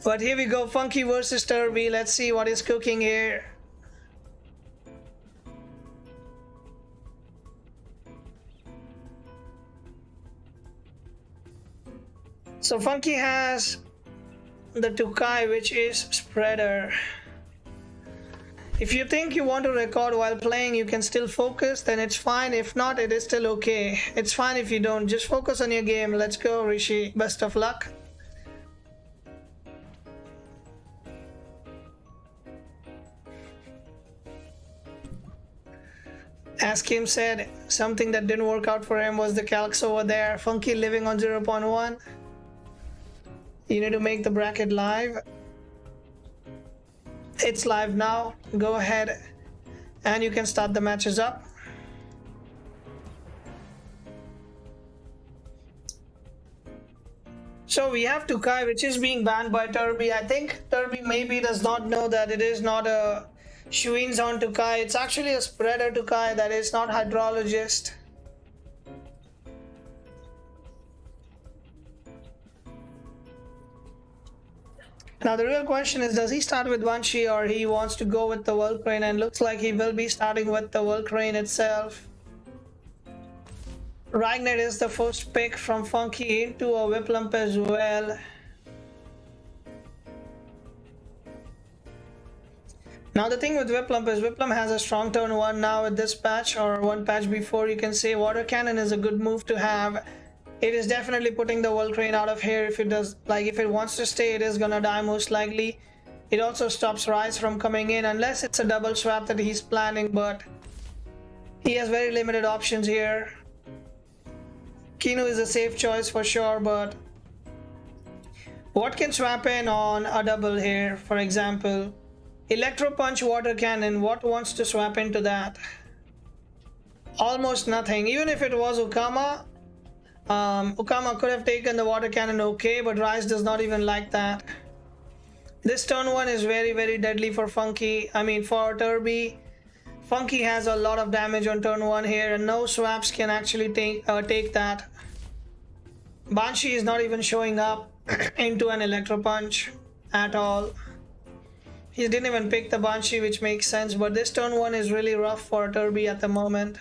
But here we go, Funky versus Turbi. Let's see what is cooking here. So Funky has the 𝗂𝗀𝗃𝗃, which is spreader. If you think you want to record while playing, you can still focus, then it's fine. If not, it is still okay. It's fine if you don't. Just focus on your game. Let's go, Rishi. Best of luck. 𝗧𝗵𝗵𝗶 said something that didn't work out for him was the calcs over there. Funky living on 0.1. You need to make the bracket live. It's live now. Go ahead and you can start the matches up. So we have 𝗂𝗀𝗃𝗃, which is being banned by Turbi. I think Turbi maybe does not know that it is not a 𝗬𝗏𝗏 𝗂𝗀𝗃. It's actually a spreader 𝗂𝗀𝗃, that is not hydrologist. Now the real question is, does he start with 𝗏𝗏𝗏 or he wants to go with the 𝗂𝗏𝗏𝗏, and looks like he will be starting with the 𝗂𝗏𝗏𝗏 itself. Ragnet is the first pick from Funky into a 𝗬𝗵𝗵𝗏 as well. Now the thing with 𝗬𝗵𝗵 is 𝗬𝗵 has a strong turn 1 now with this patch, or one patch before. You can say water cannon is a good move to have. It is definitely putting the 𝗂𝗏𝗏𝗏 out of here. If it does, like if it wants to stay, it is gonna die most likely. It also stops Rise from coming in unless it's a double swap that he's planning, but he has very limited options here. Kinu is a safe choice for sure, but what can swap in on a double here? For example, Electro Punch, Water Cannon. What wants to swap into that? Almost nothing. Even if it was 𝗂𝗏𝗏, 𝗂𝗏𝗏 could have taken the Water Cannon, okay, but Rise does not even like that. This turn 1 is very deadly for Funky. I mean for Turbi. Funky has a lot of damage on turn 1 here, and no swaps can actually take that. Banshee is not even showing up into an Electro Punch at all. He didn't even pick the Banshee, which makes sense, but this turn 1 is really rough for Turbi at the moment.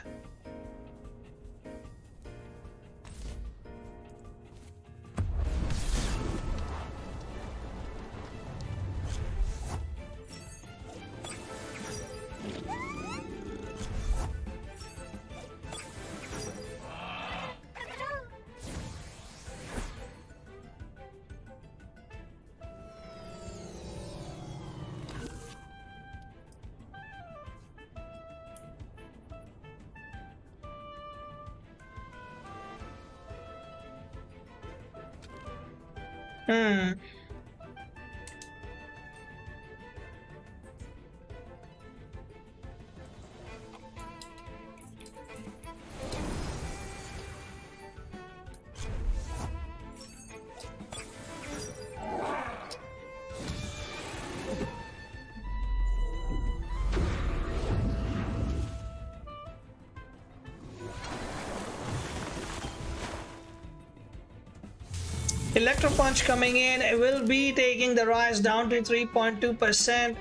Electro Punch coming in, it will be taking the Rise down to 3.2%.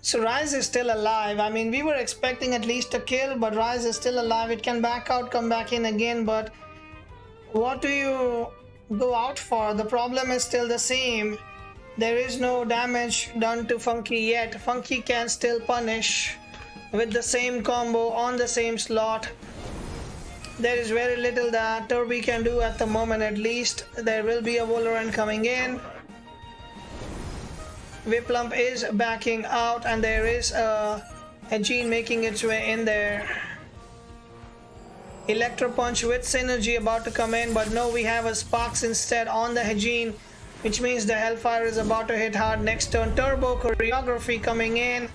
So Rise is still alive. I mean, we were expecting at least a kill, but Rise is still alive. It can back out, come back in again, but what do you go out for? The problem is still the same. There is no damage done to Funky yet. Funky can still punish with the same combo on the same slot. There is very little that Turbi can do at the moment, at least. There will be a 𝗂𝗏𝗏𝗏 coming in. 𝗬𝗵𝗵𝗏 is backing out, and there is a gene making its way in there. Electro Punch with Synergy about to come in, but no, we have a Sparks instead on the gene, which means the Hellfire is about to hit hard next turn. Turbo Choreography coming in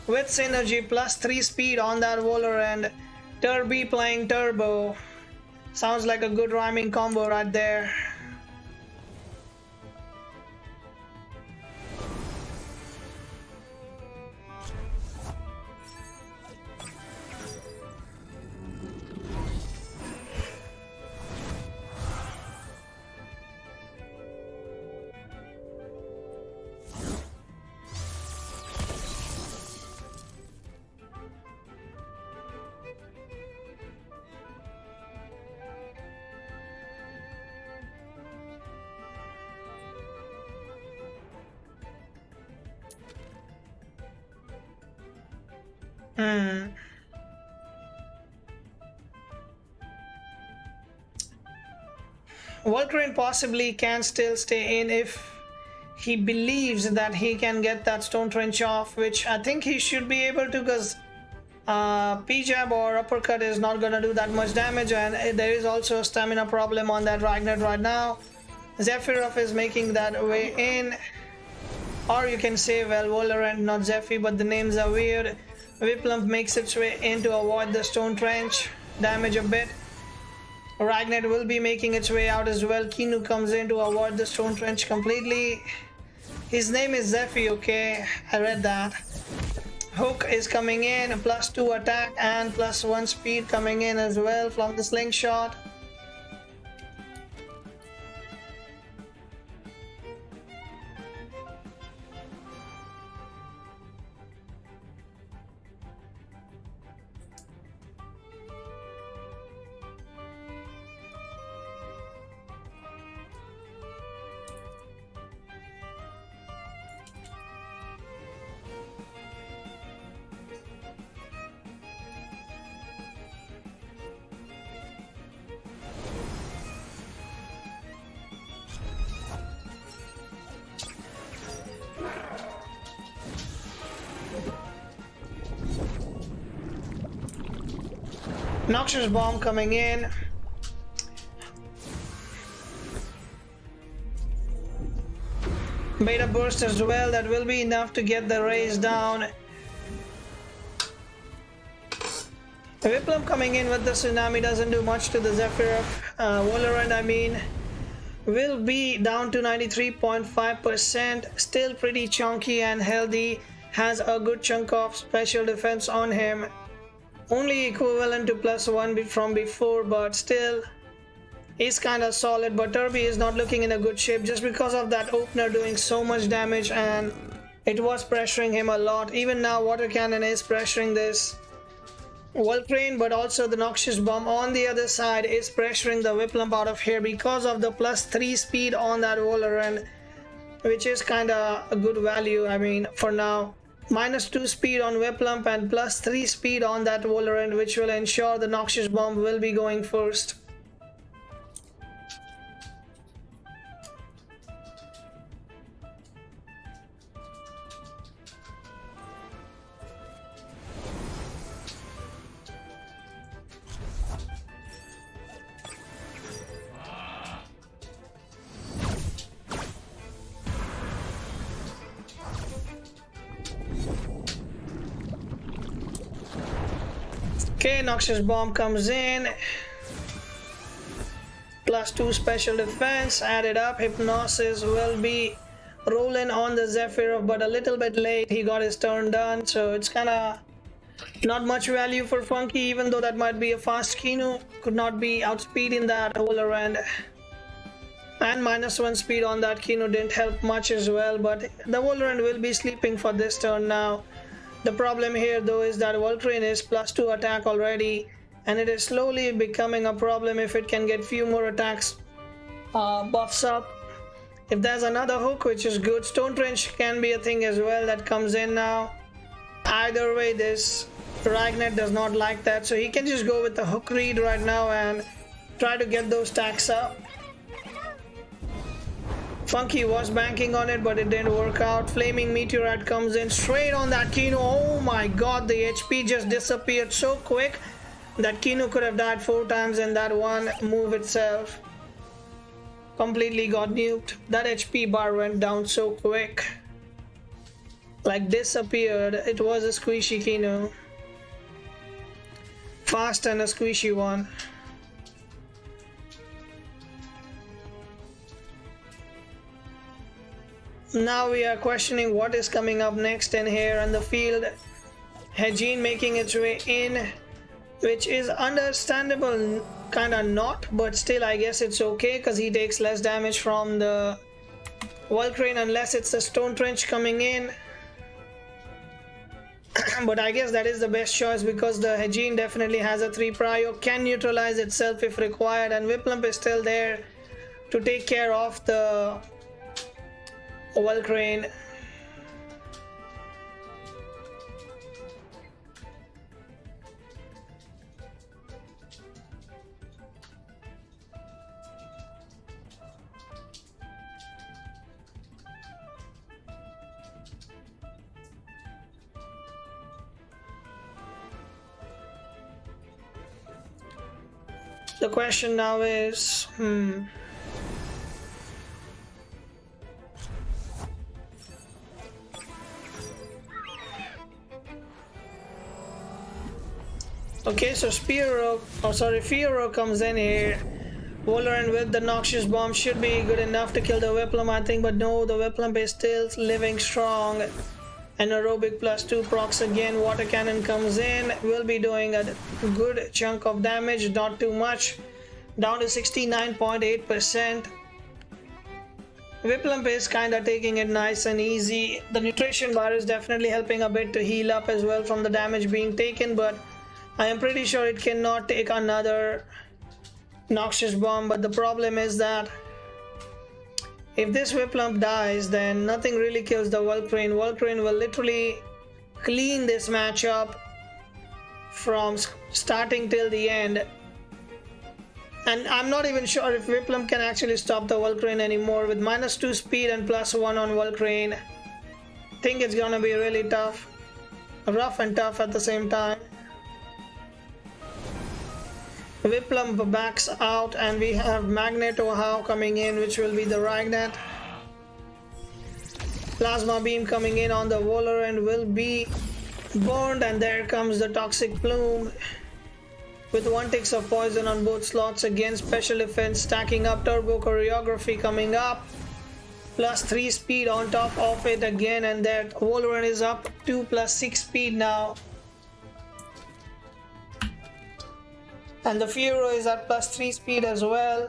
with Synergy plus 3 speed on that 𝗂𝗏𝗏𝗏, and Turbi playing Turbo. Sounds like a good rhyming combo right there. 𝗂𝗀𝗃 possibly can still stay in if he believes that he can get that Stone Trench off, which I think he should be able to, because P-jab or uppercut is not gonna do that much damage, and there is also a stamina problem on that Ragnar right now. 𝗧𝗵𝗺 is making that way in, or you can say, well, 𝗂𝗀𝗃, not 𝗧𝗵, but the names are weird. 𝗬𝗵 makes its way in to avoid the Stone Trench damage a bit. Ragnar will be making its way out as well. 𝗂𝗀 comes in to avoid the Stone Trench completely. His name is 𝗧𝗵, okay, I read that. Hook is coming in, +2 attack and +1 speed coming in as well from the slingshot. Noxious Bomb coming in. Beta Burst as well, that will be enough to get the raise down. 𝗬𝗵 coming in with the Tsunami doesn't do much to the 𝗧𝗵𝗺. 𝗂𝗀𝗃, I mean, will be down to 93.5%, still pretty chunky and healthy, has a good chunk of special defense on him. Only equivalent to +1 from before, but still is kind of solid. But Turbi is not looking in a good shape just because of that opener doing so much damage, and it was pressuring him a lot. Even now Water Cannon is pressuring this 𝗂𝗀𝗃, but also the Noxious Bomb on the other side is pressuring the 𝗬𝗵 out of here because of the +3 speed on that 𝗂𝗀𝗃, which is kind of a good value, I mean, for now. -2 speed on 𝗬𝗵 and +3 speed on that 𝗂𝗀𝗃, which will ensure the Noxious Bomb will be going first. Okay, Noxious Bomb comes in, +2 special defense, added up. Hypnosis will be rolling on the 𝗧𝗵𝗺, but a little bit late. He got his turn done, so it's kind of not much value for Funky, even though that might be a fast 𝗂𝗀. Could not be outspeeding that 𝗂𝗀𝗃, and -1 speed on that 𝗂𝗀 didn't help much as well. But the 𝗂𝗀𝗃 will be sleeping for this turn now. The problem here though is that 𝗂𝗀𝗃 is +2 attack already, and it is slowly becoming a problem if it can get few more attacks buffs up. If there's another hook, which is good, Stone Trench can be a thing as well that comes in now. Either way, this Ragnar does not like that, so he can just go with the hook read right now and try to get those stacks up. Funky was banking on it, but it didn't work out. Flaming Meteorite comes in straight on that 𝗂𝗀. Oh my god, the HP just disappeared so quick that 𝗂𝗀 could have died 4 times in that one move itself. Completely got nuked. That HP bar went down so quick, like disappeared. It was a squishy 𝗂𝗀, fast and a squishy one. Now we are questioning what is coming up next in here on the field. 𝗧𝗵𝗺 making its way in, which is understandable, kind of not, but still I guess it's okay because he takes less damage from the 𝗂𝗀𝗃 unless it's a Stone Trench coming in. But I guess that is the best choice because the 𝗧𝗵𝗺 definitely has a 3 prio, can neutralize itself if required, and 𝗬𝗵 is still there to take care of the 𝗂𝗀𝗃. The question now is, okay, so 𝗬𝗺 comes in here. 𝗬𝗺 with the noxious bomb should be good enough to kill the 𝗬𝗵, I think, but no, the 𝗬𝗵 is still living strong. And aerobic +2 procs again. Water cannon comes in, will be doing a good chunk of damage, not too much, down to 69.8%. 𝗬𝗵 is kind of taking it nice and easy. The nutrition bar is definitely helping a bit to heal up as well from the damage being taken, but I am pretty sure it cannot take another noxious bomb. But the problem is that if this 𝗬𝗵 dies, then nothing really kills the 𝗬𝗚. 𝗬𝗚 will literally clean this matchup from starting till the end. And I'm not even sure if 𝗬𝗵 can actually stop the 𝗬𝗚 anymore. With -2 speed and +1 on 𝗬𝗚, I think it's gonna be really tough. Rough and tough at the same time. 𝗬𝗵 backs out and we have FunkyHao coming in, which will be the Ragnet. Plasma beam coming in on the 𝗬𝗺 and will be burned, and there comes the toxic plume with 1 ticks of poison on both slots. Again, special defense stacking up. Turbo choreography coming up, +3 speed on top of it again, and that 𝗬𝗺 is up to +6 speed now. And the 𝗬𝗺 is at +3 speed as well.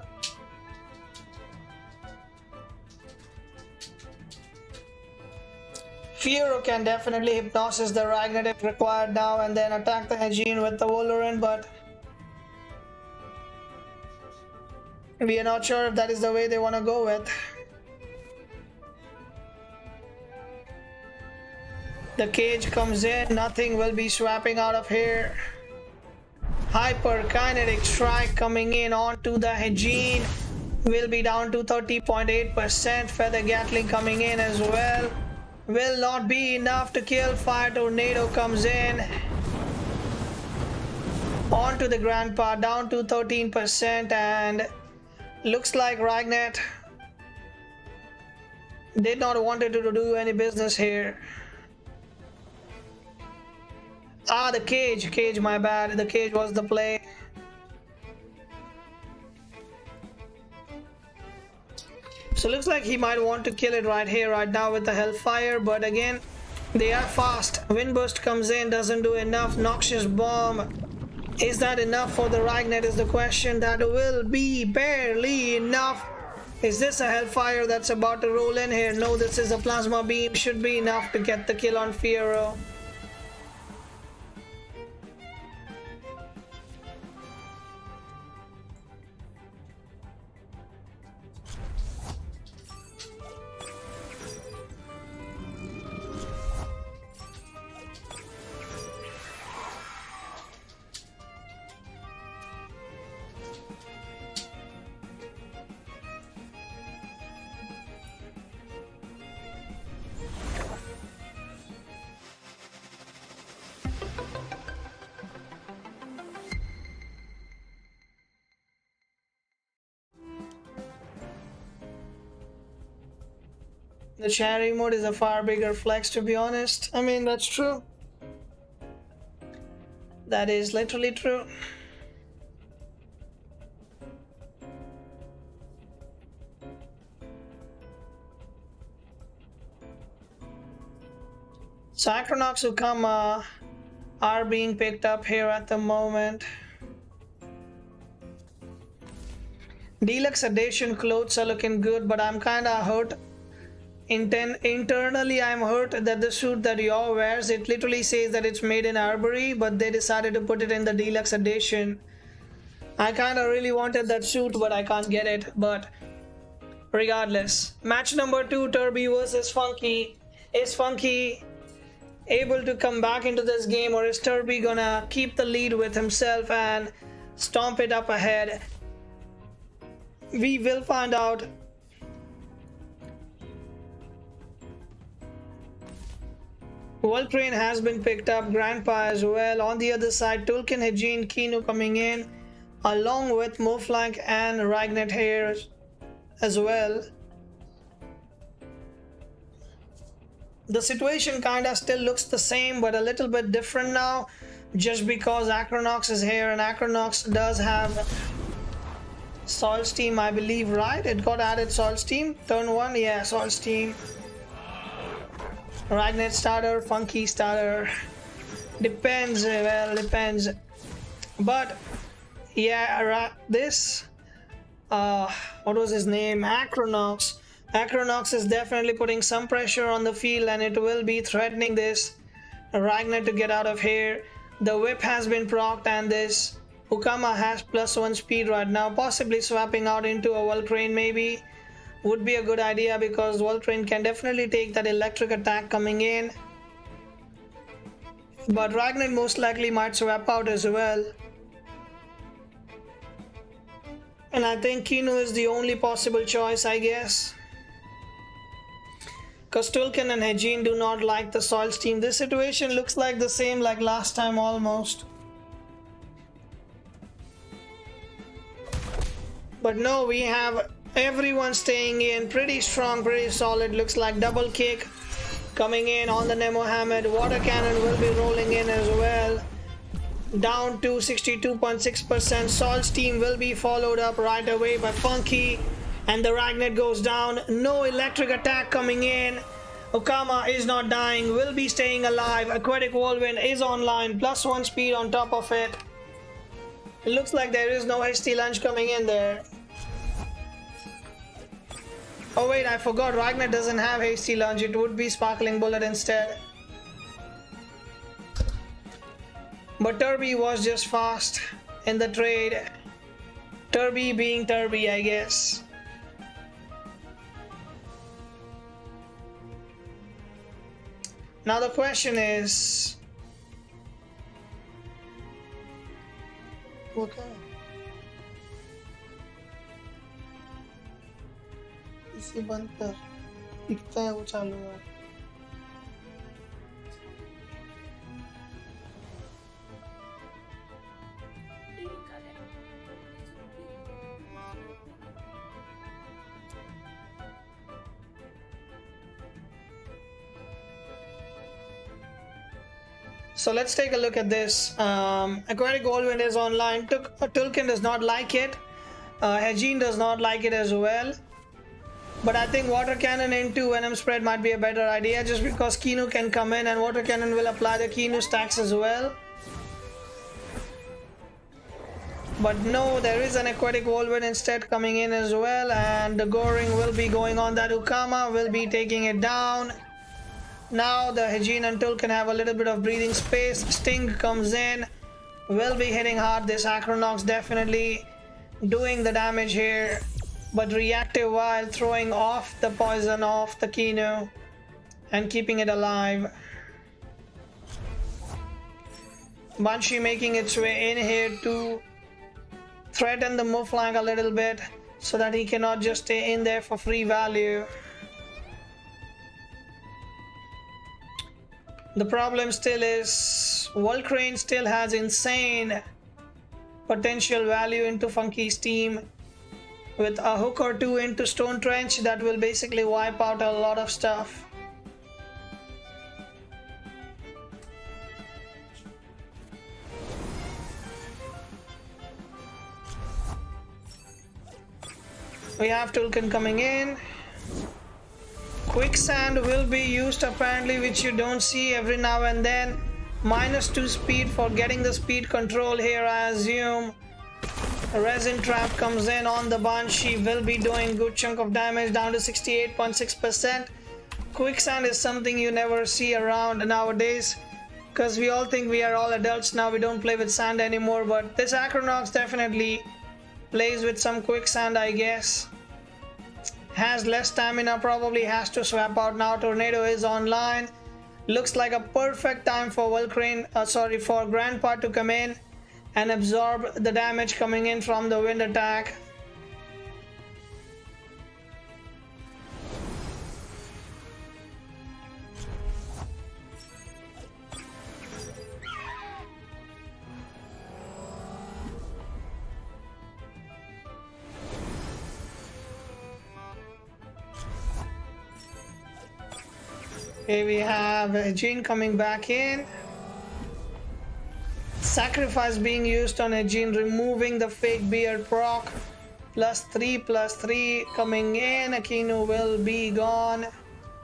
𝗬𝗺 can definitely hypnosis the Ragnet if required now, and then attack the 𝗧𝗵𝗺 with the 𝗬𝗺, but we are not sure if that is the way they want to go with. The cage comes in, nothing will be swapping out of here. Hyperkinetic strike coming in onto the 𝗧𝗵𝗺, will be down to 30.8%. Feather Gatling coming in as well, will not be enough to kill. Fire Tornado comes in onto the Grandpa, down to 13%, and looks like Ragnet did not want it to do any business here. The cage, my bad. The cage was the play. So looks like he might want to kill it right here, right now with the Hellfire, but again, they are fast. Wind Burst comes in, doesn't do enough. Noxious Bomb, is that enough for the Ragnet is the question. That will be barely enough. Is this a Hellfire that's about to roll in here? No, this is a Plasma Beam. Should be enough to get the kill on 𝗬𝗺. The charity mode is a far bigger flex, to be honest. I mean, that's true. That is literally true. Cycronox 𝗬𝗪 are being picked up here at the moment. Deluxe edition clothes are looking good, but I'm kinda hurt. Internally, I'm hurt that the suit that Yaw wears, it literally says that it's made in Arbury, but they decided to put it in the deluxe edition. I kinda really wanted that suit, but I can't get it. But regardless, match number 2, Turbi versus Funky. Is Funky able to come back into this game, or is Turbi gonna keep the lead with himself and stomp it up ahead? We will find out. 𝗬𝗚 has been picked up, Grandpa as well. On the other side, Tulkin, 𝗧𝗵𝗺, Kinu coming in. along with 𝗵𝗶 and 𝗬𝗏𝗃 here as well. The situation kinda still looks the same, but a little bit different now, just because 𝗧𝗵𝗃 is here, and 𝗧𝗵𝗃 does have 𝗧𝗲𝗺, I believe, right? It got added 𝗧𝗲𝗺, turn 1, yeah, 𝗧𝗲𝗺. 𝗬𝗏𝗃 starter, Funky starter. Depends, well, depends. But, yeah, this, what was his name? 𝗧𝗵𝗃. 𝗧𝗵𝗃 is definitely putting some pressure on the field, and it will be threatening this 𝗬𝗏𝗃 to get out of here. The whip has been procced, and this 𝗬𝗂𝗏 has +1 speed right now, possibly swapping out into a 𝗬𝗃𝗃 maybe. Would be a good idea, because 𝗬𝗃𝗃 can definitely take that electric attack coming in. But 𝗬𝗏𝗃 most likely might swap out as well. And I think 𝗂𝗀 is the only possible choice, I guess. Because 𝗃𝗀 and Hejin do not like the 𝗧𝗲𝗺. This situation looks like the same like last time almost. But no, we have everyone staying in pretty strong, pretty solid. Looks like double kick coming in on the 𝗬𝗵𝗃. Water cannon will be rolling in as well. Down to 62.6%. 𝗧𝗲𝗺 will be followed up right away by Funky. And the 𝗬𝗃𝗃 goes down. No electric attack coming in. 𝗬𝗂𝗏 is not dying. Will be staying alive. Aquatic Whirlwind is online. +1 speed on top of it. It looks like there is no hasty lunge coming in there. Oh wait, I forgot. 𝗬𝗃𝗃 doesn't have hasty lunge. It would be Sparkling Bullet instead. But Turbi was just fast in the trade. Turbi being Turbi, I guess. Now the question is, okay, इसी बंद कर, दिखता है वो चालू है. So let's take a look at this. Aquatic Whirlwind is online. 𝗃𝗀 does not like it. Hejin does not like it as well. But I think Water Cannon into Venom Spread might be a better idea, just because 𝗂𝗀 can come in and Water Cannon will apply the 𝗂𝗀 stacks as well. But no, there is an Aquatic Whirlwind instead coming in as well, and the goring will be going on. That 𝗬𝗂𝗏 will be taking it down. Now the Hejin and 𝗃𝗀 can have a little bit of breathing space. Sting comes in, will be hitting hard. This 𝗧𝗵𝗃 definitely doing the damage here, but reactive while throwing off the poison off the 𝗂𝗀 and keeping it alive. Banshee making its way in here to threaten the 𝗵𝗆 a little bit, so that he cannot just stay in there for free value. The problem still is 𝗬𝗃𝗃 still has insane potential value into Funky's team, with a hook or two into Stone Trench that will basically wipe out a lot of stuff. We have 𝗃𝗀 coming in. Quicksand will be used apparently, which you don't see every now and then. -2 speed for getting the speed control here, I assume. Resin Trap comes in on the Banshee, will be doing good chunk of damage, down to 68.6%. Quicksand is something you never see around nowadays, because we all think we are all adults now, we don't play with sand anymore. But this 𝗧𝗵𝗃 definitely plays with some quicksand, I guess. Has less stamina, probably has to swap out now. Tornado is online. Looks like a perfect time for for Grandpa to come in and absorb the damage coming in from the wind attack. Okay, we have 𝗧𝗵𝗶 coming back in. Sacrifice being used on 𝗧𝗵𝗶, removing the fake beard proc. +3/+3 coming in. Akinu will be gone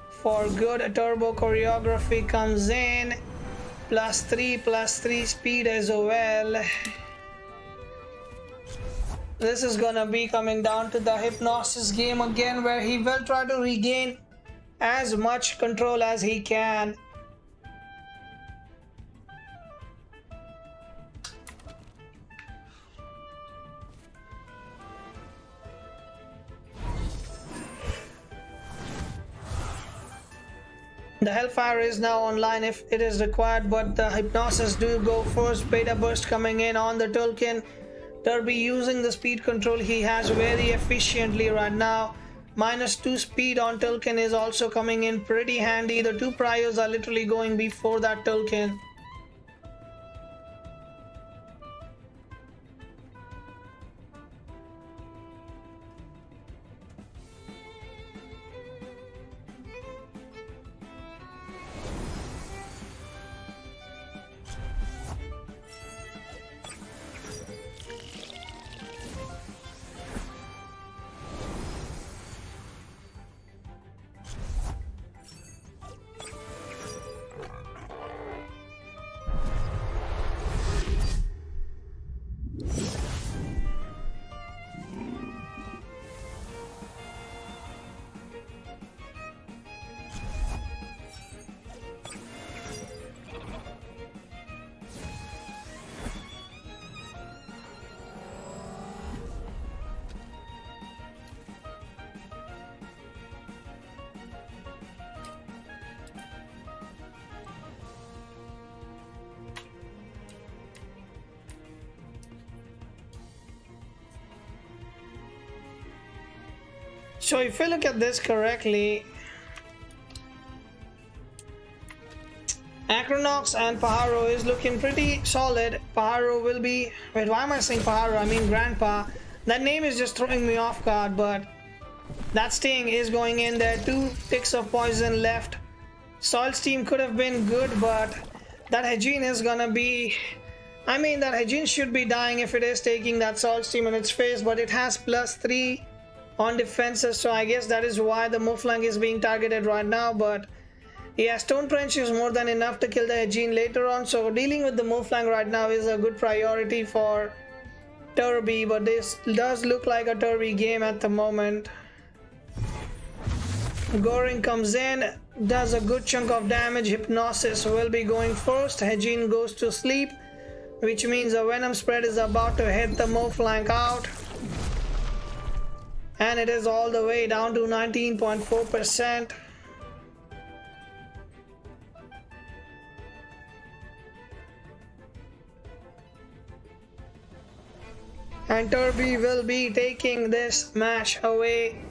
for good. Turbo choreography comes in. +3/+3 speed as well. This is gonna be coming down to the 𝗵𝗵𝗺𝗃 game again, where he will try to regain as much control as he can. The Hellfire is now online if it is required, but the Hypnosis do go first. Beta Burst coming in on the Tolkien. Turbi using the speed control he has very efficiently right now. -2 speed on Tolkien is also coming in pretty handy. The two priors are literally going before that Tolkien. So if you look at this correctly, Acronox and 𝗶𝗺 is looking pretty solid. 𝗶𝗺 will be... Wait, why am I saying 𝗶𝗺? I mean Grandpa. That name is just throwing me off guard, but that Sting is going in there. 2 ticks of poison left. Soil's team could have been good, but that 𝗧𝗵𝗶 is gonna be... I mean, that 𝗧𝗵𝗶 should be dying if it is taking that Soil's team in its face, but it has +3 on defenses, so I guess that is why the 𝗵𝗺 is being targeted right now. But yeah, Stone Trench is more than enough to kill the 𝗧𝗵𝗶 later on, so dealing with the 𝗵𝗺 right now is a good priority for Turbi, but this does look like a Turbi game at the moment. Goring comes in, does a good chunk of damage. Hypnosis will be going first. 𝗧𝗵𝗶 goes to sleep, which means a Venom spread is about to hit the 𝗵𝗺 out. And it is all the way down to 19.4%. And Turbi will be taking this match away.